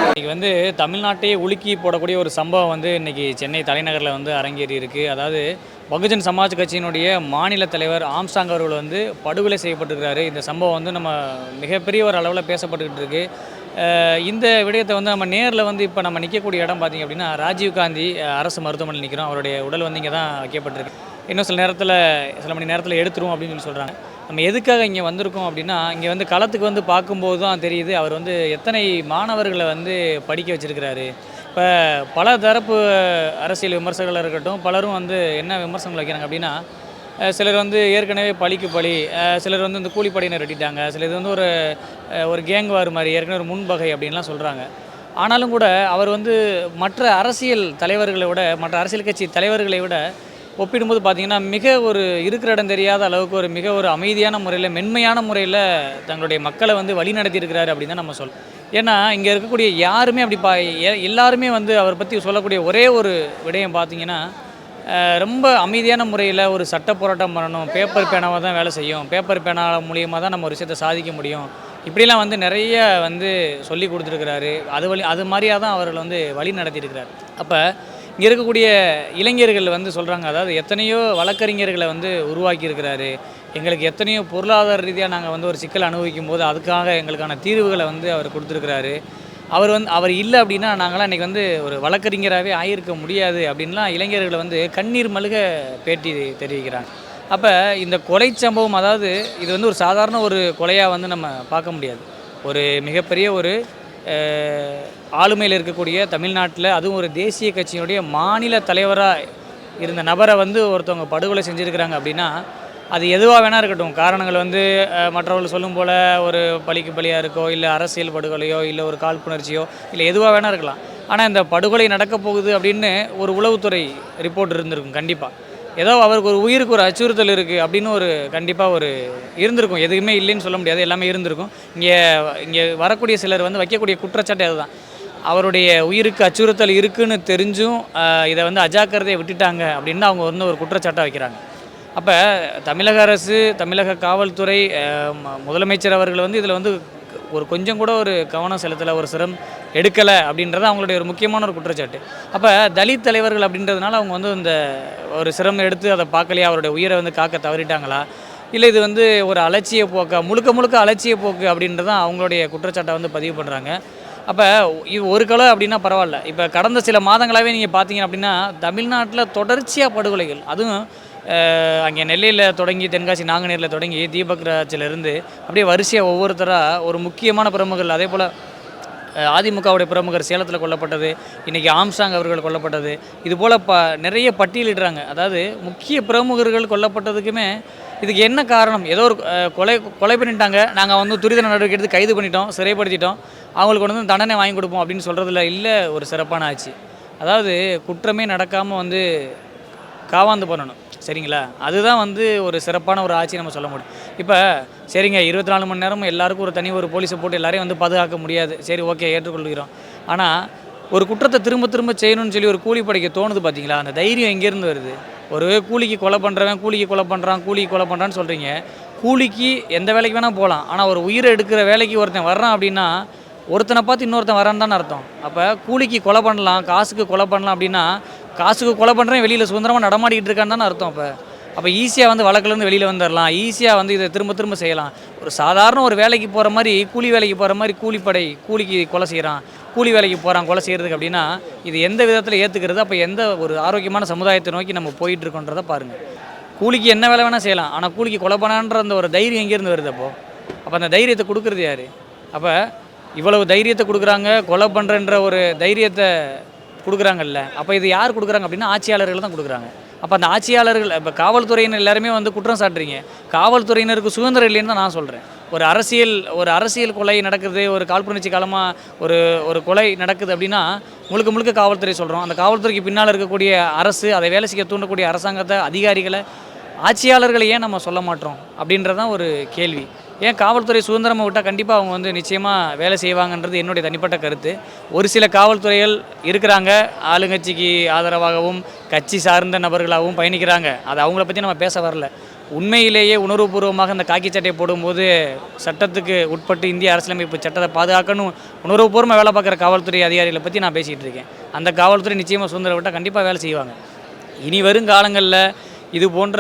இன்றைக்கி வந்து தமிழ்நாட்டையே உலுக்கி போடக்கூடிய ஒரு சம்பவம் வந்து இன்றைக்கி சென்னை தலைநகரில் வந்து அரங்கேறி இருக்குது. அதாவது பகுஜன் சமாஜ் கட்சியினுடைய மாநில தலைவர் ஆம்ஸ்ட்ராங் அவர்கள் வந்து படுகொலை செய்யப்பட்டிருக்கிறாரு. இந்த சம்பவம் வந்து நம்ம மிகப்பெரிய ஒரு அளவில் பேசப்பட்டுக்கிட்டு இருக்கு. இந்த விடயத்தை வந்து நம்ம நேரில் வந்து இப்போ நம்ம நிற்கக்கூடிய இடம் பார்த்திங்க அப்படின்னா ராஜீவ்காந்தி அரசு மருத்துவமனையில் நிற்கிறோம். அவருடைய உடல் வந்து இங்கே தான் வைக்கப்பட்டிருக்கு. இன்னும் சில மணி நேரத்தில் எடுத்துரும் அப்படின்னு சொல்லி சொல்கிறாங்க. நம்ம எதுக்காக இங்கே வந்திருக்கோம் அப்படின்னா, இங்கே வந்து களத்துக்கு வந்து பார்க்கும்போது தான் தெரியுது அவர் வந்து எத்தனை மாணவர்களை வந்து படிக்க வச்சுருக்கிறாரு. இப்போ பல தரப்பு அரசியல் விமர்சகர்கள் இருக்கட்டும், பலரும் வந்து என்ன விமர்சனங்கள் வைக்கிறாங்க அப்படின்னா, சிலர் வந்து ஏற்கனவே பழிக்கு பழி, சிலர் வந்து இந்த கூலிப்படையினர் வெட்டிட்டாங்க, சிலர் இது வந்து ஒரு கேங் வார் மாதிரி ஏற்கனவே ஒரு முன்பகை அப்படின்லாம் சொல்கிறாங்க. ஆனாலும் கூட அவர் வந்து மற்ற அரசியல் தலைவர்களை விட, மற்ற அரசியல் கட்சி தலைவர்களை விட ஒப்பிடும்போது பார்த்திங்கன்னா மிக ஒரு இருக்கிற இடம் தெரியாத அளவுக்கு மிக ஒரு அமைதியான முறையில், மென்மையான முறையில் தங்களுடைய மக்களை வந்து வழி நடத்தியிருக்கிறாரு அப்படின்னு தான் நம்ம சொல்லணும். ஏன்னா இங்கே இருக்கக்கூடிய யாருமே அப்படி எல்லாருமே வந்து அவரை பற்றி சொல்லக்கூடிய ஒரே ஒரு விடயம் பார்த்திங்கன்னா, ரொம்ப அமைதியான முறையில் ஒரு சட்ட போராட்டம் பண்ணணும், பேப்பர் பேனாவாக தான் வேலை செய்யும், பேப்பர் பேனா மூலியமாக தான் நம்ம ஒரு விஷயத்தை சாதிக்க முடியும், இப்படிலாம் வந்து நிறைய வந்து சொல்லி கொடுத்துருக்கிறாரு. அது மாதிரியாக தான் அவர்கள் வந்து வழி நடத்தியிருக்கிறார். அப்போ இங்கே இருக்கக்கூடிய இளைஞர்கள் வந்து சொல்கிறாங்க, அதாவது எத்தனையோ வழக்கறிஞர்களை வந்து உருவாக்கியிருக்கிறாரு, எங்களுக்கு எத்தனையோ பொருளாதார ரீதியாக நாங்கள் வந்து ஒரு சிக்கல் அனுபவிக்கும் போது அதுக்காக எங்களுக்கான தீர்வுகளை வந்து அவர் கொடுத்துருக்கிறாரு. அவர் இல்லை அப்படின்னா நாங்களாம் இன்றைக்கி வந்து ஒரு வழக்கறிஞராகவே ஆகியிருக்க முடியாது அப்படின்லாம் இளைஞர்களை வந்து கண்ணீர் மல்க பேட்டி தெரிவிக்கிறாங்க. அப்போ இந்த கொலை சம்பவம், அதாவது இது வந்து ஒரு சாதாரண ஒரு கொலையாக வந்து நம்ம பார்க்க முடியாது. ஒரு மிகப்பெரிய ஒரு ஆளுமையில் இருக்கக்கூடிய தமிழ்நாட்டில், அதுவும் ஒரு தேசிய கட்சியினுடைய மாநில தலைவராக இருந்த நபரை வந்து ஒருத்தவங்க படுகொலை செஞ்சுருக்கிறாங்க அப்படின்னா, அது எதுவாக வேணா இருக்கட்டும். காரணங்கள் வந்து மற்றவர்கள் சொல்லும் போல் ஒரு பழிக்கு பழியாக இருக்கோ, இல்லை அரசியல் படுகொலையோ, இல்லை ஒரு காழ்ப்புணர்ச்சியோ, இல்லை எதுவாக வேணா இருக்கலாம். ஆனால் இந்த படுகொலை நடக்கப் போகுது அப்படின்னு ஒரு உளவுத்துறை ரிப்போர்ட் இருந்திருக்கும். கண்டிப்பாக ஏதோ அவருக்கு ஒரு உயிருக்கு ஒரு அச்சுறுத்தல் இருக்குது அப்படின்னு கண்டிப்பாக இருந்திருக்கும். எதுவுமே இல்லைன்னு சொல்ல முடியாது, எல்லாமே இருந்திருக்கும். இங்கே வரக்கூடிய சிலர் வந்து வைக்கக்கூடிய குற்றச்சாட்டு அதுதான். அவருடைய உயிருக்கு அச்சுறுத்தல் இருக்குதுன்னு தெரிஞ்சும் இதை வந்து அஜாக்கிரதையை விட்டுட்டாங்க அப்படின்னு அவங்க வந்து ஒரு குற்றச்சாட்டாக வைக்கிறாங்க. அப்போ தமிழக அரசு, தமிழக காவல்துறை, முதலமைச்சர் அவர்கள் வந்து இதில் வந்து கொஞ்சம் கூட ஒரு கவனம் செலுத்தலை, ஒரு சிரம் எடுக்கலை அப்படின்றது அவங்களுடைய ஒரு முக்கியமான ஒரு குற்றச்சாட்டு. அப்போ தலித் தலைவர்கள் அப்படின்றதுனால அவங்க வந்து இந்த ஒரு சிரம் எடுத்து அதை பார்க்கலையா, அவருடைய உயிரை வந்து காக்க தவறிட்டாங்களா, இல்லை இது வந்து ஒரு அலட்சிய போக்கா, முழுக்க அலட்சிய போக்கு அப்படின்றதான் அவங்களுடைய குற்றச்சாட்டை வந்து பதிவு பண்ணுறாங்க. அப்போ இது ஒரு கொலை அப்படின்னா பரவாயில்ல. இப்போ கடந்த சில மாதங்களாகவே நீங்கள் பார்த்தீங்க அப்படின்னா தமிழ்நாட்டில் தொடர்ச்சியாக படுகொலைகள், அதுவும் அங்கே நெல்லையில் தொடங்கி தென்காசி நாங்குநேரில் தொடங்கி தீபக் ராஜிலிருந்து அப்படியே வரிசையாக ஒவ்வொருத்தராக ஒரு முக்கியமான பிரமுகர்கள், அதே போல் அதிமுகவுடைய பிரமுகர் சேலத்தில் கொல்லப்பட்டது, இன்றைக்கி ஆம்ஸ்ட்ராங் அவர்கள் கொல்லப்பட்டது, இதுபோல் நிறைய பட்டியலிடுறாங்க. அதாவது முக்கிய பிரமுகர்கள் கொல்லப்பட்டதுக்குமே இதுக்கு என்ன காரணம்? ஏதோ ஒரு கொலை பண்ணிட்டாங்க, நாங்கள் வந்து துரித நடவடிக்கை எடுத்து கைது பண்ணிட்டோம், சிறைப்படுத்திட்டோம், அவங்களுக்கு வந்து தண்டனை வாங்கி கொடுப்போம் அப்படின்னு சொல்கிறதுல இல்லை ஒரு சிறப்பான ஆட்சி. அதாவது குற்றமே நடக்காமல் வந்து காவாந்து பண்ணணும், சரிங்களா? அதுதான் வந்து ஒரு சிறப்பான ஒரு ஆட்சி நம்ம சொல்ல முடியும். இப்போ சரிங்க, 24 மணி நேரமும் எல்லாருக்கும் ஒரு போலீஸை போட்டு எல்லாரையும் வந்து பாதுகாக்க முடியாது, சரி ஓகே ஏற்றுக்கொள்கிறோம். ஆனால் ஒரு குற்றத்தை திரும்ப செய்யணும்னு சொல்லி ஒரு கூலி படைக்க தோணுது பார்த்தீங்களா? அந்த தைரியம் எங்கேருந்து வருது? ஒரு கூலிக்கு கொலை பண்ணுறான்னு சொல்கிறீங்க. கூலிக்கு எந்த வேலைக்கு வேணால் போகலாம், ஆனால் ஒரு உயிரை எடுக்கிற வேலைக்கு ஒருத்தன் வர்றான் அப்படின்னா ஒருத்தனை பார்த்து இன்னொருத்தன் வரான்னு தானே அர்த்தம். அப்போ கூலிக்கு கொலை பண்ணலாம், காசுக்கு கொலை பண்ணலாம் அப்படின்னா, காசுக்கு கொலை பண்ணுறேன் வெளியில் சுதந்திரமாக நடமாடிக்கிட்டு இருக்கான்னு தானே அர்த்தம். அப்போ ஈஸியாக வந்து வழக்குலேருந்து வெளியில் வந்துடலாம், ஈஸியாக வந்து இதை திரும்ப செய்யலாம். ஒரு சாதாரண ஒரு வேலைக்கு போகிற மாதிரி, கூலி வேலைக்கு போகிற மாதிரி கூலிக்கு கொலை செய்கிறான், கூலி வேலைக்கு போகிறான் கொலை செய்கிறதுக்கு அப்படின்னா இது எந்த விதத்தில் ஏற்றுக்கிறது? அப்போ எந்த ஒரு ஆரோக்கியமான சமுதாயத்தை நோக்கி நம்ம போயிட்டுருக்கோன்றதை பாருங்கள். கூலிக்கு என்ன வேலை வேணால் செய்யலாம், ஆனால் கூலிக்கு கொலை பண்ணான்ற அந்த ஒரு தைரியம் எங்கேருந்து வருது? அப்போ அந்த தைரியத்தை கொடுக்குறது யார்? அப்போ இவ்வளவு தைரியத்தை கொடுக்குறாங்க, கொலை பண்ணுறன்ற ஒரு தைரியத்தை கொடுக்குறாங்கல்ல, அப்போ இது யார் கொடுக்குறாங்க அப்படின்னா ஆட்சியாளர்கள் தான் கொடுக்குறாங்க. அப்போ அந்த ஆட்சியாளர்கள், இப்போ காவல்துறையினர் எல்லாருமே வந்து குற்றம் சாட்டுறீங்க, காவல்துறையினருக்கு சுதந்திரம் இல்லைன்னு தான் நான் சொல்கிறேன். ஒரு அரசியல் கொலை நடக்குது, ஒரு காழ்ப்புணர்ச்சி காலமாக ஒரு கொலை நடக்குது அப்படின்னா முழுக்க காவல்துறை சொல்கிறோம். அந்த காவல்துறைக்கு பின்னால் இருக்கக்கூடிய அரசு, அதை வேலை செய்ய தூண்டக்கூடிய அரசாங்கத்தை, அதிகாரிகளை, ஆட்சியாளர்களை ஏன் நம்ம சொல்ல மாட்டோம் அப்படின்றதான் ஒரு கேள்வி. ஏன் காவல்துறை சுதந்திரமாக விட்டால் கண்டிப்பாக அவங்க வந்து நிச்சயமாக வேலை செய்வாங்கன்றது என்னுடைய தனிப்பட்ட கருத்து. ஒரு சில காவல்துறைகள் இருக்கிறாங்க, ஆளுங்கட்சிக்கு ஆதரவாகவும் கட்சி சார்ந்த நபர்களாகவும் பயணிக்கிறாங்க. அது அவங்கள பற்றி நம்ம பேச வரல. உண்மையிலேயே உணர்வுபூர்வமாக இந்த காக்கி சட்டையை போடும்போது சட்டத்துக்கு உட்பட்டு இந்திய அரசியலமைப்பு சட்டத்தை பாதுகாக்கணும் உணர்வுபூர்வமாக வேலை பார்க்குற காவல்துறை அதிகாரிகளை பற்றி நான் பேசிகிட்டு இருக்கேன். அந்த காவல்துறை நிச்சயமாக சுதந்திரம் விட்டால் கண்டிப்பாக வேலை செய்வாங்க. இனி வரும் காலங்களில் இது போன்ற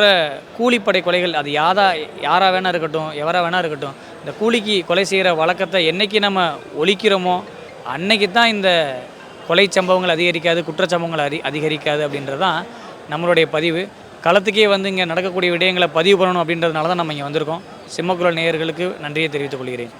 கூலிப்படை கொலைகள் அது யாராக வேணா இருக்கட்டும், எவராக வேணா இருக்கட்டும், இந்த கூலிக்கு கொலை செய்கிற வழக்கத்தை என்றைக்கு நம்ம ஒழிக்கிறோமோ அன்னைக்கு தான் இந்த கொலை சம்பவங்கள் அதிகரிக்காது, குற்றச்சம்பவங்கள் அதிகரிக்காது அப்படின்றது தான் நம்மளுடைய பதிவு. களத்துக்கே வந்து இங்கே நடக்கக்கூடிய விடயங்களை பதிவு பண்ணணும் அப்படின்றதுனால தான் நம்ம இங்கே வந்திருக்கோம். சிம்மக்குரல் நேயர்களுக்கு நன்றியை தெரிவித்துக் கொள்கிறேன்.